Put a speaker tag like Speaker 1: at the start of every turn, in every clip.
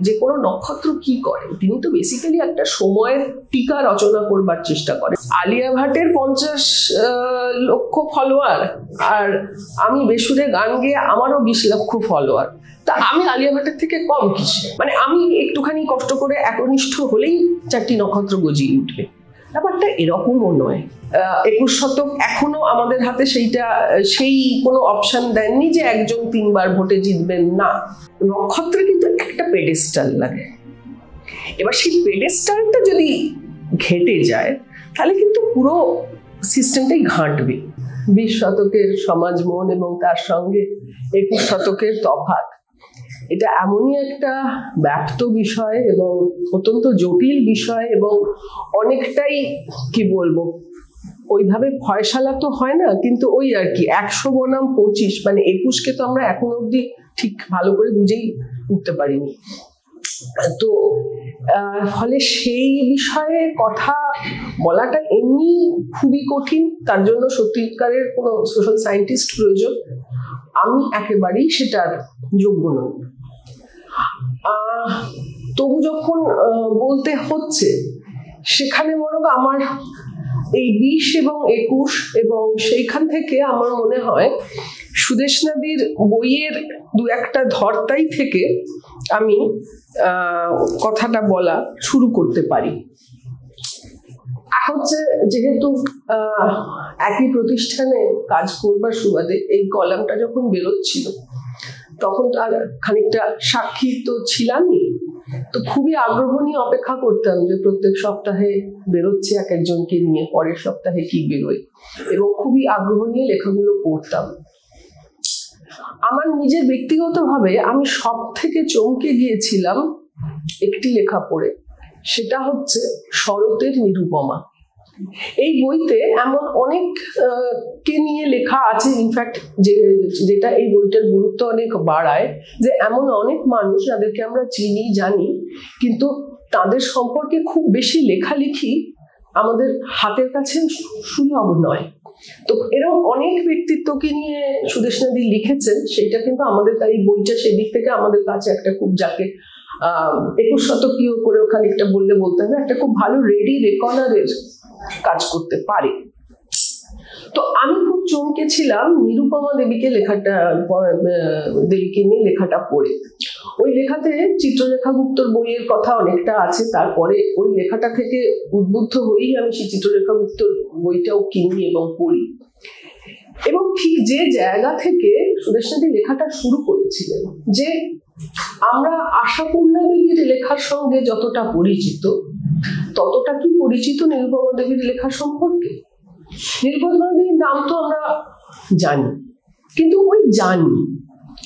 Speaker 1: যে কোনো নক্ষত্র কি করে, তিনি তো বেসিক্যালি একটা সময়ের টিকা রচনা করবার চেষ্টা করেন। আলিয়া ভাটের 50 লক্ষ ফলোয়ার, আর আমি বেসুরে গান গেয়ে আমারও 20 লক্ষ ফলোয়ার, তা আমি আলিয়া ভাটের থেকে কম কিসে? মানে আমি একটুখানি কষ্ট করে একনিষ্ঠ হলেই 4টি নক্ষত্র গজিয়ে উঠবে, ব্যাপারটা এরকমও নয়। 21 শতক এখনো আমাদের হাতে সেই কোনো অপশন দেননি যে একজন 3 বার ভোটে জিতবেন না। নক্ষত্রে কিন্তু একটা পেডেস্টাল লাগে, এবার সেই পেডেস্টালটা যদি ঘেটে যায় তাহলে কিন্তু পুরো সিস্টেমটাই ঘাঁটবে। 20 শতকের সমাজ মন এবং তার সঙ্গে 21 শতকের তফাৎ, এটা এমনই একটা ব্যাপ্ত বিষয় এবং অত্যন্ত জটিল বিষয়, এবং অনেকটাই কি বলবো, ওইভাবে ফয়সালা তো হয় না, কিন্তু ওই আর কি 100 বনাম 25, মানে 21কে তো আমরা এখন অব্দি ঠিক ভালো করে বুঝেই উঠতে পারিনি। তো ফলে সেই বিষয়ে কথা বলাটা এমনি খুবই কঠিন, তার জন্য সত্যিকারের কোনো সোশ্যাল সায়েন্টিস্ট প্রয়োজন। আমি একেবারেই সেটার যোগ্য নই। তবু যখন বলতে হচ্ছে, সেখানে বরং আমার এই 20 এবং 21 এবং সেইখান থেকে আমার মনে হয় সুদেশনাদির বইয়ের 2-1টা ধর্তাই থেকে আমি কথাটা বলা শুরু করতে পারি। হচ্ছে যেহেতু একই প্রতিষ্ঠানে কাজ করবার সুবাদে এই কলামটা যখন বেরোচ্ছিল, তখন তার খানিকটা সাক্ষী তো ছিলামই, তো খুবই আগ্রহ নিয়ে অপেক্ষা করতাম যে প্রত্যেক সপ্তাহে বেরোচ্ছে এক একজনকে নিয়ে, পরের সপ্তাহে কি বেরোয়, এবং খুবই আগ্রহ নিয়ে লেখাগুলো পড়তাম। আমার নিজের ব্যক্তিগতভাবে আমি সব থেকে চমকে গিয়েছিলাম একটি লেখা পড়ে, সেটা হচ্ছে শরতের নিরুপমা। এই বইতে এমন অনেক কে নিয়ে লেখা আছে, ইনফ্যাক্ট যেটা এই বইটার গুরুত্ব অনেক বাড়ায়, যে এমন অনেক মানুষ যাদেরকে আমরা চিনি জানি, কিন্তু তাদের সম্পর্কে খুব বেশি লেখালেখি আমাদের হাতের কাছে সুলভ নয়। তো এরকম অনেক ব্যক্তিত্বকে নিয়ে সুদেশনাদি লিখেছেন, সেটা কিন্তু আমাদের এই বইটা সেদিক থেকে আমাদের কাছে একটা খুব, যাকে 21 শতকীয় করে খানিকটা বলতে হবে, একটা খুব ভালো রেডি রেকর্ডারের কাজ করতে পারে। তো আমি খুব চমকেছিলাম নিরুপমা দেবীকে দেবীকে নিয়ে লেখাটা পড়ে। ওই লেখাতে চিত্রলেখা গুপ্তর বইয়ের কথা অনেকটা আছে, তারপরে ওই লেখাটা থেকে উদ্বুদ্ধ হয়েই আমি সেই চিত্রলেখা গুপ্তর বইটাও কিনি এবং পড়ি। এবং ঠিক যে জায়গা থেকে সুদেশনাদি লেখাটা শুরু করেছিলেন, যে আমরা আশাপূর্ণা দেবীর লেখার সঙ্গে যতটা পরিচিত, ততটা কি পরিচিত নিরুপমা দেবীর লেখা সম্পর্কে? নিরুপমা দেবীর নাম তো আমরা জানি, কিন্তু ওই জানি,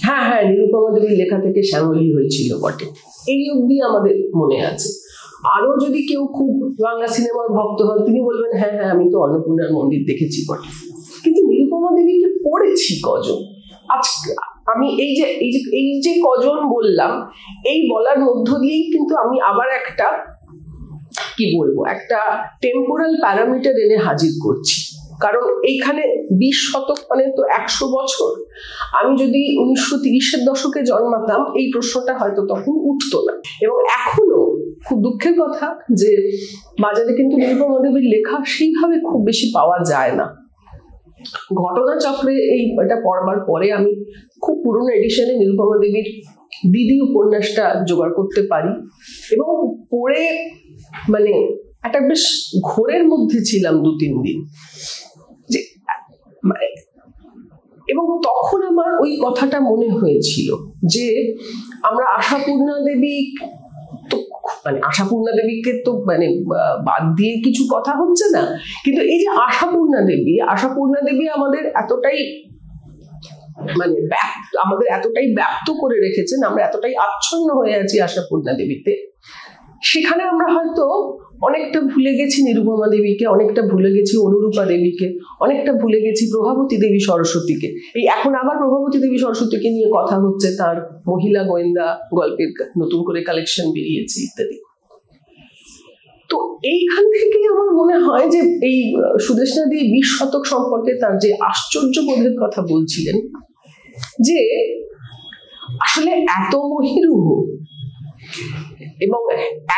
Speaker 1: হ্যাঁ নিরুপমা দেবীর লেখা থেকে শ্যামলী হয়েছিল বটে, এই অবধি আমাদের মনে আছে। আরো যদি কেউ খুব বাংলা সিনেমার ভক্ত হন, তিনি বলবেন হ্যাঁ আমি তো অন্নপূর্ণার মন্দির দেখেছি বটে, কিন্তু নিরুপমা দেবীকে পড়েছি কজন? আজকে আমি এই যে কজন বললাম, এই বলার মধ্য দিয়েই কিন্তু আমি আবার একটা কি বলবো, একটা টেম্পোরাল প্যারামিটার এনে হাজির করছি। কারণ এইখানে 20 শতক মানে তো 100 বছর। আমি যদি 1930-এর দশকে জন্মাতাম, এই প্রশ্নটা হয়তো তখন উঠতো না। এবং এখনো খুব দুঃখের কথা যে বাজারে কিন্তু নিরুপমা দেবীর লেখা সেইভাবে খুব বেশি পাওয়া যায় না। ঘটনাচক্রে এটা পড়বার পরে আমি খুব পুরনো এডিশনে নিরুপমা দেবীর দিদি উপন্যাসটা জোগাড় করতে পারি, এবং পড়ে মানে একটা বেশ ঘোরের মধ্যে ছিলাম 2-3 দিন। যে এবং তখন আমার ওই কথাটা মনে হয়েছিল যে আমরা আশাপূর্ণা দেবী তো, মানে আশাপূর্ণা দেবীকে তো মানে বাদ দিয়ে কিছু কথা হচ্ছে না, কিন্তু এই যে আশাপূর্ণা দেবী আমাদের এতটাই মানে আমাদের এতটাই ব্যাপ্ত করে রেখেছেন, আমরা এতটাই আচ্ছন্ন হয়ে আছি আশাপূর্ণা দেবীতে, সেখানে আমরা হয়তো অনেকটা ভুলে গেছি নিরুপমা দেবীকে, অনেকটা ভুলে গেছি অনুরূপা দেবীকে, অনেকটা ভুলে গেছি প্রভাবতী দেবী সরস্বতীকে। এই এখন আবার প্রভাবতী দেবী সরস্বতীকে নিয়ে কথা হচ্ছে, তার মহিলা গোয়েন্দা গল্পের নতুন করে কালেকশন বেরিয়েছে ইত্যাদি। তো এইখান থেকে আমার মনে হয় যে এই সুদেশনাদি 20 শতক সম্পর্কে তার যে আশ্চর্য বোধের কথা বলছিলেন, যে আসলে এত মহিরুহ এবং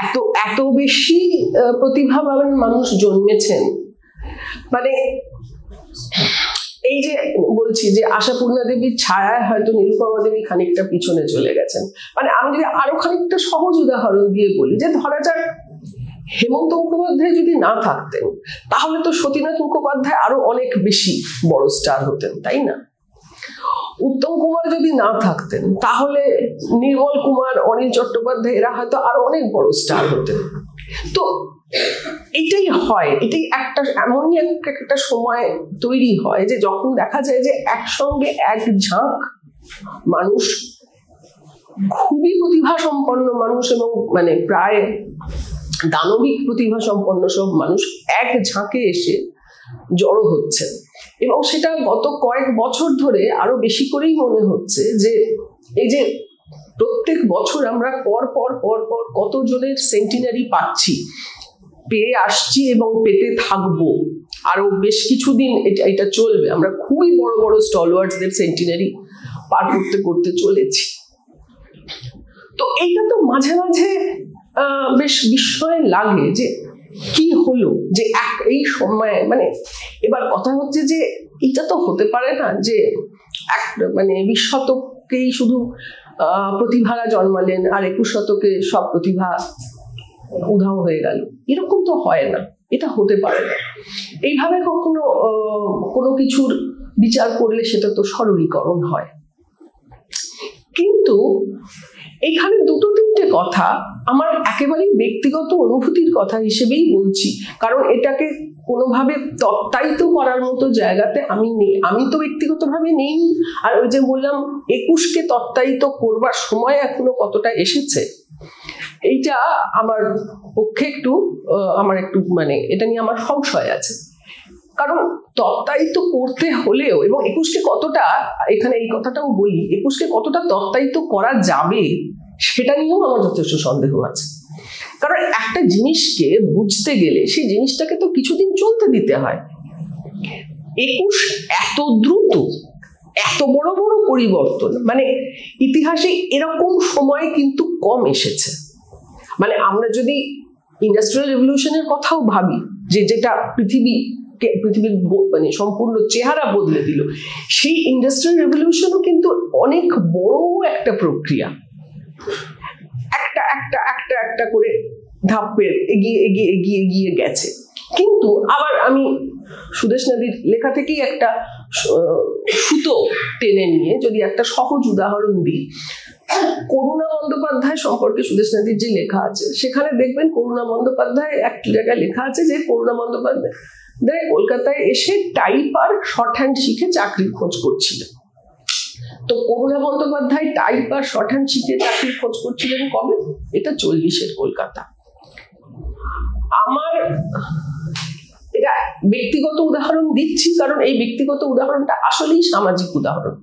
Speaker 1: এত এত বেশি প্রতিভাবান মানুষ জন্মেছেন, মানে এই যে বলছি যে আশাপূর্ণা দেবীর ছায়ায় হয়তো নিরুপমা দেবী খানিকটা পিছনে চলে গেছেন। মানে আমি যদি আরো খানিকটা সহজ উদাহরণ দিয়ে বলি, যে ধরা যাক হেমন্ত মুখোপাধ্যায় যদি না থাকতেন তাহলে তো সতীনাথ মুখোপাধ্যায় আরো অনেক বেশি বড় স্টার হতেন, তাই না? উত্তম কুমার যদি না থাকতেন তাহলে নির্মল কুমার, অনিল চট্টোপাধ্যায় এরা হয়তো আরো অনেক বড় স্টার হতেন। তো এটাই হয়, এটাই এমনই একটা সময় তৈরি হয় যে যখন দেখা যায় যে একসঙ্গে এক ঝাঁক মানুষ, খুবই প্রতিভা সম্পন্ন মানুষ এবং মানে প্রায় দানবিক প্রতিভা সম্পন্ন সব মানুষ এক ঝাঁকে এসে জড়ো হচ্ছে। এবং সেটা গত কয়েক বছর ধরে আরো বেশি করেই মনে হচ্ছে যে এই যে প্রত্যেক বছর আমরা পর পর পর পর কতজনের সেন্টিনারি পাচ্ছি, পেয়ে আসছি এবং পেতে থাকবো, আরো বেশ কিছুদিন এটা চলবে। আমরা খুবই বড় বড় স্টলওয়ার্ডসদের সেন্টিনারি পার করতে করতে চলেছি। তো এইটা তো মাঝে মাঝে বেশ বিস্ময় লাগে যে কি হলো, যে এই সময় মানে এবার কথা হচ্ছে যে এটা তো হতে পারে না যে মানে 20 শতকেই শুধু প্রতিভারা জন্মালেন আর 21 শতকে সব প্রতিভা উধাও হয়ে গেল, এরকম তো হয় না, এটা হতে পারে না। এইভাবে কখনো কোনো কিছুর বিচার করলে সেটা তো সরলীকরণ হয়। কিন্তু এখানে দুটো তিনটে কথা আমার একেবারেই ব্যক্তিগত অনুভূতির কথা হিসেবেই বলছি, কারণ এটাকে কোনোভাবে তত্ত্বায়িত করার মতো জায়গাতে আমি নেই, আমি তো ব্যক্তিগতভাবে নেই। আর ওই যে বললাম 21কে তত্ত্বায়িত করবার সময় এখনো কতটা এসেছে, এইটা আমার পক্ষে আমার একটু মানে এটা নিয়ে আমার সংশয় আছে। কারণ তত্ত্বায়িত করতে হলেও, এবং 21কে কতটা, এখানে এই কথাটাও বলি, 21কে কতটা তত্ত্বায়িত করা যাবে সেটা নিয়েও আমার যথেষ্ট সন্দেহ আছে। কারণ একটা জিনিসকে বুঝতে গেলে সেই জিনিসটাকে তো কিছুদিন চলতে দিতে হয়। 21 এত দ্রুত, এত বড় বড় পরিবর্তন, মানে ইতিহাসে এরকম সময় কিন্তু কম এসেছে। মানে আমরা যদি ইন্ডাস্ট্রিয়াল রেভলিউশনের কথাও ভাবি, যেটা পৃথিবীর মানে সম্পূর্ণ চেহারা বদলে দিল, সেই ইন্ডাস্ট্রিয়াল রেভলিউশনও কিন্তু অনেক বড় একটা প্রক্রিয়া, একটা একটা একটা একটা করে ধাপের এগিয়ে এগিয়ে এগিয়ে এগিয়ে গেছে। কিন্তু আবার আমি সুদেশ নাদির লেখা থেকেই একটা সুতো টেনে নিয়ে যদি একটা সহজ উদাহরণ দিই, করুণা বন্দ্যোপাধ্যায় সম্পর্কে সুদেশ নাদির যে লেখা আছে সেখানে দেখবেন করুণা বন্দ্যোপাধ্যায় একটি জায়গায় লেখা আছে যে করুণা বন্দ্যোপাধ্যায় কলকাতায় এসে টাইপ আর শর্ট হ্যান্ড শিখে চাকরির খোঁজ করছিলেন। তো করুণা বন্দ্যোপাধ্যায় টাইপ আর শর্ট হ্যান্ড শিখে চাকরির খোঁজ করছিলেন কবে? এটা 40-এর কলকাতা। আমার এটা ব্যক্তিগত উদাহরণ দিচ্ছি কারণ এই ব্যক্তিগত উদাহরণটা আসলেই সামাজিক উদাহরণ।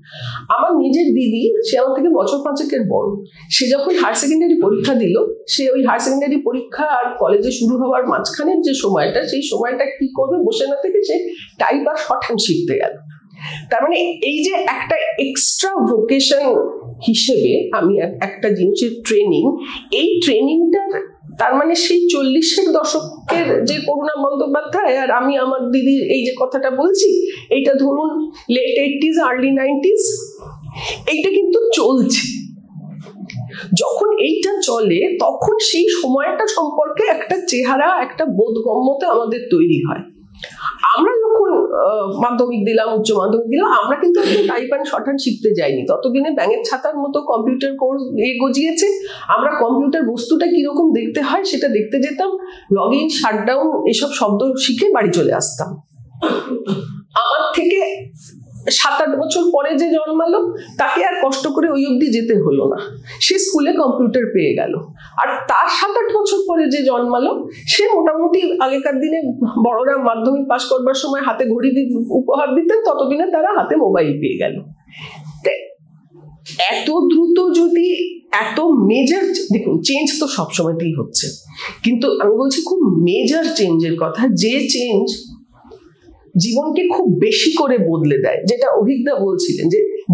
Speaker 1: আমার নিজের দিদি, সে আমার থেকে বছর 5-এর বড়, সে যখন হায়ার সেকেন্ডারি পরীক্ষা দিল, সে ওই হায়ার সেকেন্ডারি পরীক্ষা আর কলেজে শুরু হওয়ার মাঝখানের যে সময়টা, সেই সময়টা কি করবে বসে না থেকে সে টাইপ আর শর্ট হ্যান্ড শিখতে গেল। তার মানে এই যে একটা এক্সট্রা ভোকেশন হিসেবে আমি একটা জিনিসের ট্রেনিং, এই ট্রেনিংটার তার মানে সেই 40-এর দশকের যে করুণা বন্দ্যোপাধ্যায় আর আমি আমার দিদির এই যে কথাটা বলছি, এইটা ধরুন লেট 80s আর্লি 90s, এইটা কিন্তু চলছে। যখন এইটা চলে তখন সেই সময়টা সম্পর্কে একটা চেহারা, একটা বোধগম্যতা আমাদের তৈরি হয়। আমরা যখন মাধ্যমিক দিলাম, উচ্চ মাধ্যমিক দিলাম, আমরা কিন্তু টাইপ অ্যান্ড শর্ট হ্যান্ড শিখতে যাইনি। ততদিনে ব্যাঙের ছাতার মতো কম্পিউটার কোর্স গজিয়েছে, আমরা কম্পিউটার বস্তুটা কিরকম দেখতে হয় সেটা দেখতে যেতাম, লগ ইন, শাটডাউন এসব শব্দ শিখে বাড়ি চলে আসতাম। আমার থেকে 7-8 বছর পরে যে জন্মালো তাকে আর কষ্ট করে ওই অবধি যেতে হলো না, সে স্কুলে কম্পিউটার পেয়ে গেল। আর তার 7-8 বছর পরে যে জন্মালো সে মোটামুটি, আগেকার দিনে বড়রা মাধ্যমিক পাস করবার সময় হাতে ঘড়ি উপহার দিতেন, ততদিনে তারা হাতে মোবাইল পেয়ে গেল। এত দ্রুত যদি এত মেজর, দেখুন চেঞ্জ তো সবসময়তেই হচ্ছে, কিন্তু আমি বলছি খুব মেজর চেঞ্জের কথা, যে চেঞ্জ জীবনকে খুব বেশি করে বদলে দেয়, যেটা অভিজ্ঞতা বলছিলেন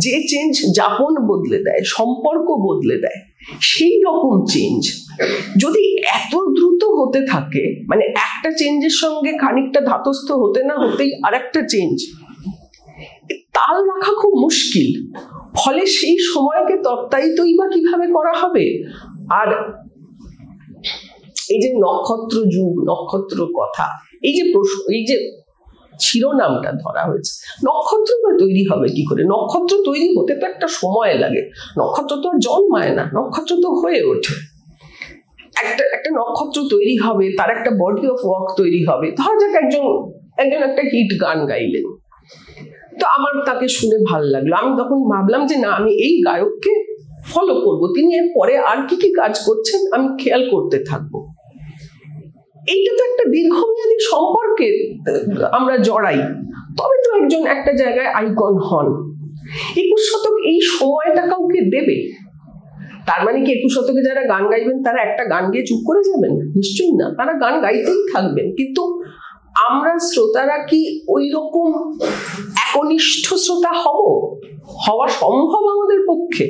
Speaker 1: যে চেঞ্জ যাপন বদলে দেয়, সম্পর্ক বদলে দেয়, সেই রকম চেঞ্জ যদি এত দ্রুত হতে থাকে, মানে একটা চেঞ্জের সঙ্গে খানিকটা ধাতস্থ হতে না হতেই আর একটা চেঞ্জ, তাল রাখা খুব মুশকিল। ফলে সেই সময়কে তত্ত্বায়িতই বা কিভাবে করা হবে? আর এই যে নক্ষত্র যুগ, নক্ষত্র কথা, এই যে প্রশ্ন, এই যে শিরোনামটা ধরা হয়েছে, নক্ষত্র তৈরি হবে কি করে? নক্ষত্র তৈরি হতে তো একটা সময় লাগে। নক্ষত্র তো আর জন্মায় না, নক্ষত্র তো হয়ে ওঠে। একটা নক্ষত্র তৈরি হবে, তার একটা বডি অফ ওয়ার্ক তৈরি হবে। ধরা যাক একজন একটা হিট গান গাইলেন, তো আমার তাকে শুনে ভালো লাগলো, আমি তখন ভাবলাম যে না, আমি এই গায়ককে ফলো করব, তিনি এর পরে আর কি কি কাজ করছেন আমি খেয়াল করতে থাকবো। এইটা তো একটা দীর্ঘমেয়াদী সম্পর্কে আমরা জড়াই, তবে তো একজন একটা জায়গায় আইকন হন। 21 শতক এই সময়টা কাউকে দেবে? তার মানে কি 21 শতকে যারা গান গাইবেন তারা একটা গান গেয়ে চুপ করে যাবেন? নিশ্চয়ই না, তারা গান গাইতেই থাকবেন। কিন্তু আমরা শ্রোতারা কি ওই রকম একনিষ্ঠ শ্রোতা হওয়া সম্ভব আমাদের পক্ষে?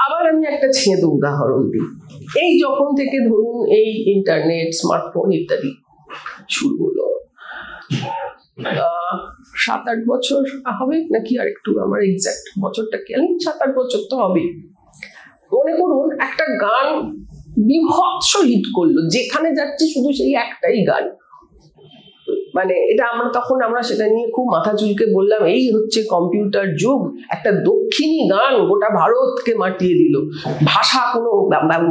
Speaker 1: আবার আমি একটা ছেঁদো উদাহরণ দিই। এই যখন থেকে ধরুন এই ইন্টারনেট, স্মার্টফোন ইত্যাদি শুরু হলো, 7-8 বছর হবে নাকি, আর একটু আমার এক্সাক্ট বছরটা কি, 7-8 বছর তো হবে। মনে করুন একটা গান বিভৎস হিট করলো, যেখানে যাচ্ছে শুধু সেই একটাই গান। মানে এটা আমরা সেটা নিয়ে খুব মাথা চুলকে বললাম, এই হচ্ছে কম্পিউটার যুগ, একটা দক্ষিণী গান গোটা ভারতকে মাটিয়ে দিল, ভাষা কোনো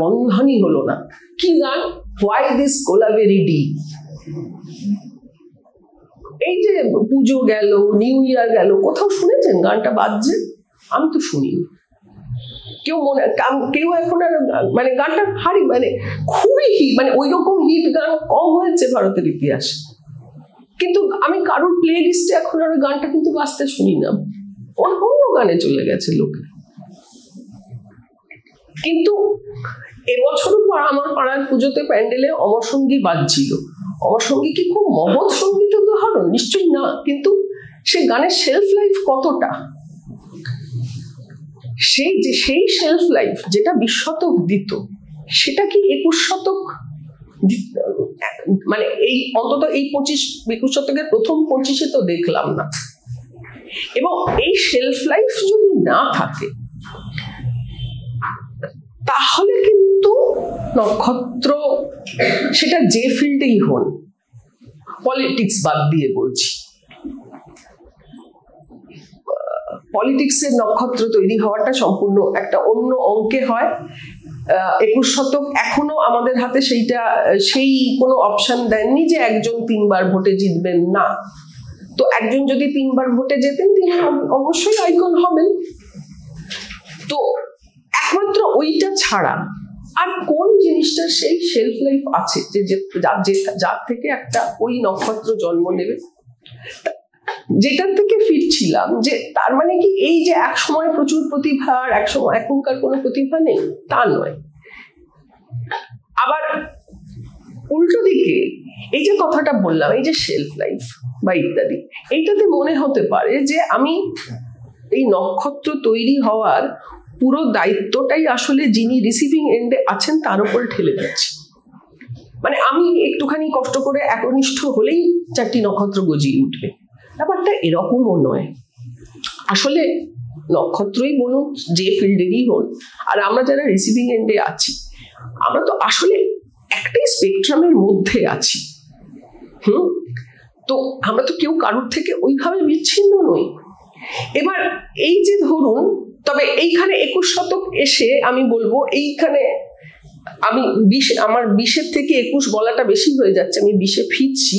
Speaker 1: বন্ধনই হলো না। কি গান? Why this Kolaveri D. এই যে পুজো গেল, নিউ ইয়ার গেল, কোথাও শুনেছেন গানটা বাজছে? আমি তো শুনিনি। কেউ এখন আর মানে গানটা মানে খুবই হিট, মানে ওই রকম হিট গান কম হয়েছে ভারতের ইতিহাসে। কিন্তু আমি কারোর প্লে লিস্টে এখন আর ওই গানটা কিন্তু বাজতে শুনি না, অন্য গানে চলে গেছে লোকে। কিন্তু এবছরও আমার পাড়ার পুজোতে প্যান্ডেলে অমর সঙ্গী বাজছিল। অমর সঙ্গী কি খুব মহৎ সঙ্গীত উদাহরণ? নিশ্চয়ই না, কিন্তু সে গানের শেলফ লাইফ কতটা, সেই শেলফ লাইফ যেটা 20 শতক দিত, সেটা কি 21 শতক, মানে এই অন্তত এই 21 শতকের প্রথম 25-এ তো দেখলাম না। এবং এই শেলফ লাইফ যদি না থাকে, তাহলে কিন্তু নক্ষত্র, সেটা যে ফিল্ডেই হন, পলিটিক্স বাদ দিয়ে বলছি, পলিটিক্সের নক্ষত্র তৈরি হওয়াটা সম্পূর্ণ একটা অন্য অঙ্কে হয়। 21 শতক এখনো আমাদের হাতে সেই কোনো অপশন দেননি যে একজন 3 বার ভোটে জিতবেন না। তো একজন যদি 3 বার ভোটে জেতেন, তিনি অবশ্যই আইকন হবেন। তো একমাত্র ওইটা ছাড়া আর কোন জিনিসটা সেই শেলফ লাইফ আছে যে যার থেকে একটা ওই নক্ষত্র জন্ম নেবে? যেটার থেকে ফিরছিলাম, যে তার মানে কি এই যে এক সময় প্রচুর প্রতিভা আর এক সময় এখনকার কোনো প্রতিভা নেই, তা নয়। আবার উল্টো দিকে এই যে কথাটা বললাম, এই যে শেলফ লাইফ বা ইত্যাদি, এইটাতে মনে হতে পারে যে আমি এই নক্ষত্র তৈরি হওয়ার পুরো দায়িত্বটাই আসলে যিনি রিসিভিং এন্ডে আছেন তার উপরে ঠেলে দিচ্ছি। মানে আমি একটুখানি কষ্ট করে একনিষ্ঠ হলেই 4টি নক্ষত্র গজিয়ে উঠবে, ব্যাপারটা এরকমও নয়। আসলে নক্ষত্রই বলুন, যে ফিল্ডেরই হন, আর আমরা যারা রিসিভিং এন্ডে আছি, আমরা তো আসলে একটাই স্পেকট্রামের মধ্যে আছি। তো আমরা তো কেউ কারোর থেকে ওইভাবে বিচ্ছিন্ন নই। এবার এই যে ধরুন, তবে এইখানে 21 শতক এসে আমি বলবো, এইখানে আমি আমার 20-এর থেকে 21 বলাটা বেশি হয়ে যাচ্ছে, আমি 20-এ ফিরছি।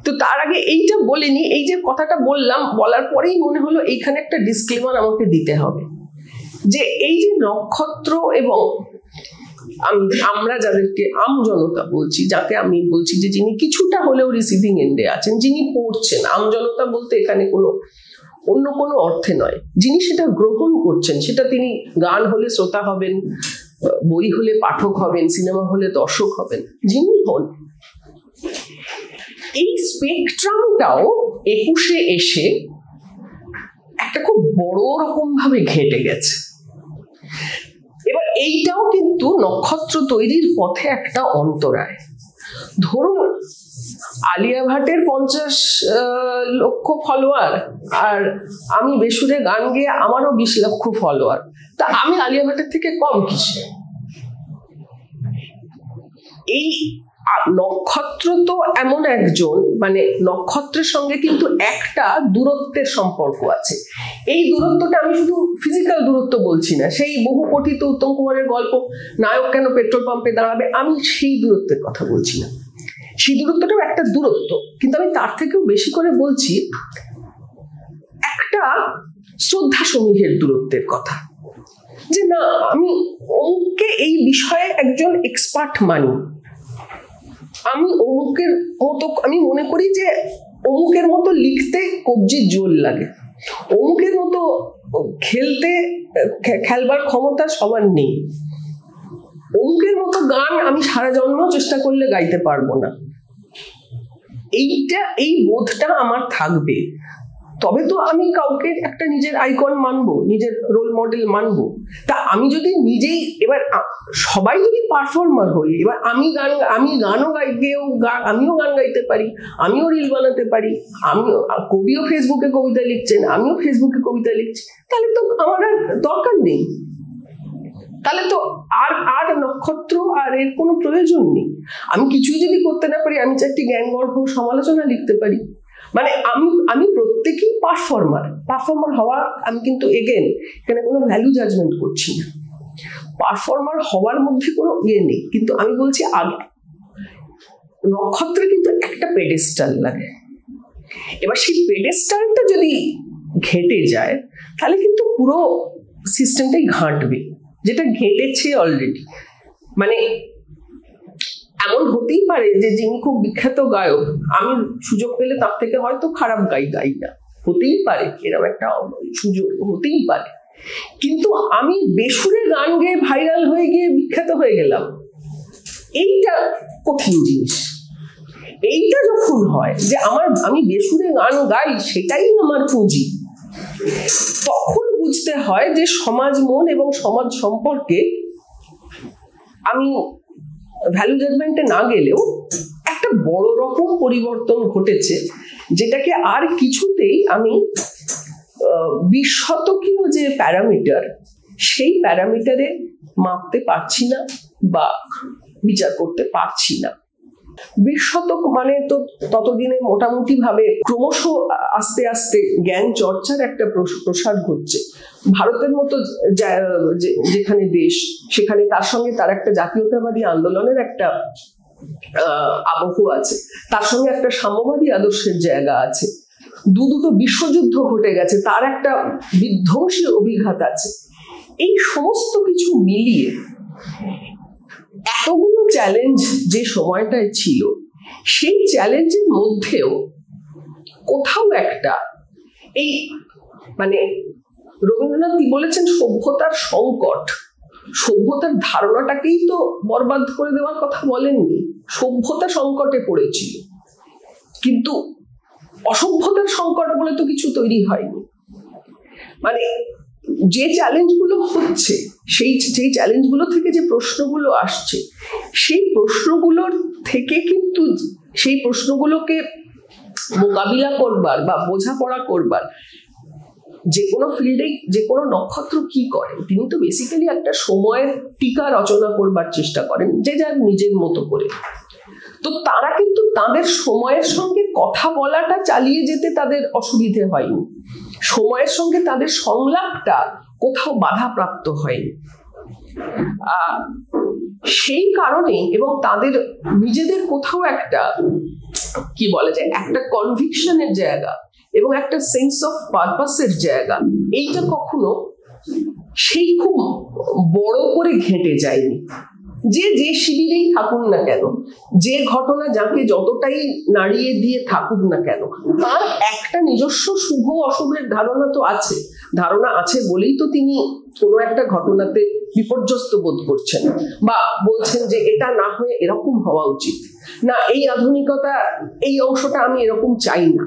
Speaker 1: তো তার আগে এইটা বলিনি, এই যে কথাটা বললাম, বলার পরেই মনে হলো এইখানে একটা ডিসক্লেমার আমাকে দিতে হবে, যে এই যে নক্ষত্র এবং আমরা যাদেরকে আমজনতা বলছি, যাকে আমি বলছি যে যিনি কিছুটা হলেও রিসিভিং এন্ডে আছেন, যিনি পড়ছেন, আমজনতা বলতে এখানে অন্য কোনো অর্থে নয়, যিনি সেটা গ্রহণ করছেন, সেটা তিনি গান হলে শ্রোতা হবেন, বই হলে পাঠক হবেন, সিনেমা হলে দর্শক হবেন, যিনি হন, এই স্পেকট্রামটাও 21-এ এসে একটা খুব বড় রকম ভাবে ঘেটে গেছে। এবার এইটাও কিন্তু নক্ষত্র তৈরির পথে একটা অন্তরায়। ধরুন আলিয়া ভাটের 50 লক্ষ ফলোয়ার, আর আমি বেসুরে গান গেয়ে আমারও 20 লক্ষ ফলোয়ার, তা আমি আলিয়া ভাটের থেকে কম কিসে? এই নক্ষত্র তো এমন একজন, মানে নক্ষত্রের সঙ্গে কিন্তু একটা দূরত্বের সম্পর্ক আছে। এই দূরত্বটা আমি শুধু ফিজিক্যাল দূরত্ব বলছি না, সেই বহু পঠিত উত্তম কুমারের গল্প নায়ক কেন পেট্রোল পাম্পে দাঁড়াবে, আমি সেই দূরত্বের কথা বলছি না। সেই দূরত্বটাও একটা দূরত্ব, কিন্তু আমি তার থেকেও বেশি করে বলছি একটা শ্রদ্ধা সমীহের দূরত্বের কথা। যে না, আমি অমুককে এই বিষয়ে একজন এক্সপার্ট মানি, আমি অমুকের মতো, আমি মনে করি যে অমুকের মতো লিখতে কবজির জোর লাগে, অমুকের মতো খেলবার ক্ষমতা সবার নেই, অমুকের মতো গান আমি সারা জন্ম চেষ্টা করলে গাইতে পারবো না। এই বোধটা আমার থাকবে, তবে তো আমি কাউকে একটা নিজের আইকন মানবো, নিজের রোল মডেল মানবো। তা আমি যদি নিজেই, এবার সবাই যদি পারফর্মার হই, এবার আমিও গান গাইতে পারি, আমিও রিল বানাতে পারি, কবিও ফেসবুকে কবিতা লিখছেন, আমিও ফেসবুকে কবিতা লিখছি, তাহলে তো আমার আর দরকার নেই, তাহলে তো আর নক্ষত্র আর এর কোনো প্রয়োজন নেই। আমি কিছুই যদি করতে না পারি, আমি 4টি জ্ঞানগর্ভ সমালোচনা লিখতে পারি। মানে আমি প্রত্যেকেই পারফর্মার হওয়া, আমি কিন্তু এখানে কোনো ভ্যালু জাজমেন্ট করছি না, পারফর্মার হওয়ার মধ্যে কোনো নেই, কিন্তু আমি বলছি আগে নক্ষত্রে কিন্তু একটা পেডেস্টাল লাগে। এবার সেই পেডেস্টালটা যদি ঘেটে যায়, তাহলে কিন্তু পুরো সিস্টেমটাই ঘাঁটবে, যেটা ঘেটেছে অলরেডি। মানে এমন হতেই পারে যে যিনি খুব বিখ্যাত গায়ক, আমি সুযোগ পেলে তার থেকে হয়তো খারাপ গাই না, হতেই পারে, এরকম একটা সুযোগ হতেই পারে, কিন্তু আমি বেসুরে গান গেয়ে ভাইরাল হয়ে গিয়ে বিখ্যাত হয়ে গেলাম, এইটা কঠিন জিনিস। এইটা যখন হয় যে আমি বেসুরে গান গাই, সেটাই আমার পুঁজি, তখন বুঝতে হয় যে সমাজ মন এবং সমাজ সম্পর্কে আমি ভ্যালু জাজমেন্টে না গেলেও একটা বড় রকম পরিবর্তন ঘটেছে, যেটাকে আর কিছুতেই আমি 20 শতকীয় যে প্যারামিটার, সেই প্যারামিটারে মাপতে পারছি না বা বিচার করতে পারছি না। 20 শতক মানে তো ততদিনে মোটামুটি ভাবে ক্রমশ আস্তে আস্তে জ্ঞান চর্চার একটা প্রসার ঘটছে। ভারতের মতো যেখানে দেশ, সেখানে তার সঙ্গে তার একটা জাতীয়তাবাদী আন্দোলনের একটা আবহ আছে, তার সঙ্গে একটা সাম্যবাদী আদর্শের জায়গা আছে, দুটো বিশ্বযুদ্ধ ঘটে গেছে, তার একটা বিধ্বংসী অভিঘাত আছে। এই সমস্ত কিছু মিলিয়ে এতগুলো চ্যালেঞ্জ যে সময়টায় ছিল, সেই চ্যালেঞ্জের মধ্যেও কোথাও একটা এই মানে রবীন্দ্রনাথ বলেছেন সভ্যতার সংকট, সভ্যতার ধারণাটাকেই তো বরবাদ করে দেওয়ার কথা বলেননি, সভ্যতা সংকটে পড়েছিল, কিন্তু অসভ্যতার সংকট বলে তো কিছু তৈরি হয়নি। মানে যে চ্যালেঞ্জগুলো হচ্ছে, সেই চ্যালেঞ্জগুলো থেকে যে প্রশ্নগুলো আসছে, সেই প্রশ্নগুলোর থেকে কিন্তু সেই প্রশ্নগুলোকে মোকাবিলা করবার বা বোঝাপড়া করবার যে কোনো ফিল্ডে যে কোনো নক্ষত্র কি করে, তিনি তো বেসিক্যালি একটা সময়ের টিকা রচনা করবার চেষ্টা করেন, যে যার নিজের মতো করে। তো তারা কিন্তু তাদের সময়ের সঙ্গে কথা বলাটা চালিয়ে যেতে তাদের অসুবিধে হয়নি, সময়ের সঙ্গে তাদের সংলাপটা কোথাও বাধাপ্রাপ্ত হয়নি। সেই কারণে এবং তাদের নিজেদের কোথাও একটা কি বলা যায়, একটা কনভিকশনের জায়গা এবং একটা সেন্স অফ পারপাসের জায়গা, এইটা কখনো সেই খুব বড় করে ঘেঁটে যায়নি। যে শিবিরেই থাকুন না কেন, যে ঘটনা যাকে যতটাই নাড়িয়ে দিয়ে থাকুক না কেন, তার একটা নিজস্ব শুভ অশুভের ধারণা আছে বলেই তো তিনি কোনো একটা ঘটনাতে বিপর্যস্ত বোধ করছেন বা বলছেন যে এটা না হয়ে এরকম হওয়া উচিত, না এই আধুনিকতা এই অংশটা আমি এরকম চাই না।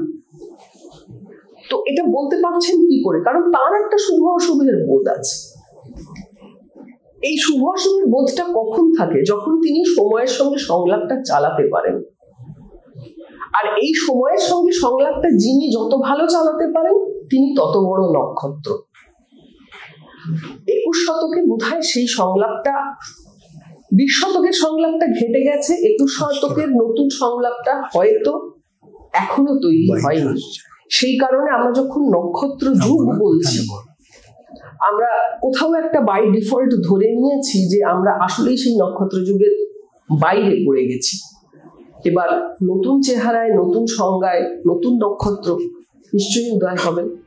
Speaker 1: তো এটা বলতে পারছেন কি করে? কারণ তার একটা শুভ অশুভের বোধ আছে। এই শুভ অশুভের বোধটা কখন থাকে? যখন তিনি সময়ের সঙ্গে সংলাপটা চালাতে পারেন। আর এই সময়ের সঙ্গে সংলাপটা যিনি যত ভালো চালাতে পারেন তিনি তত বড় নক্ষত্র। 21 শতকে বোধহয় সেই সংলাপটা, 20 শতকের সংলাপটা ঘেটে গেছে, 21 শতকের নতুন সংলাপটা হয়তো এখনো তৈরি হয়নি। সেই কারণে আমরা যখন নক্ষত্র যুগ বলছি, আমরা কোথাও একটা বাই ডিফল্ট ধরে নিয়েছি যে আমরা আসলেই সেই নক্ষত্র যুগের বাইরে পড়ে গেছি। এবার নতুন চেহারায়, নতুন সংজ্ঞায়, নতুন নক্ষত্র নিশ্চয়ই উদয় হবেন।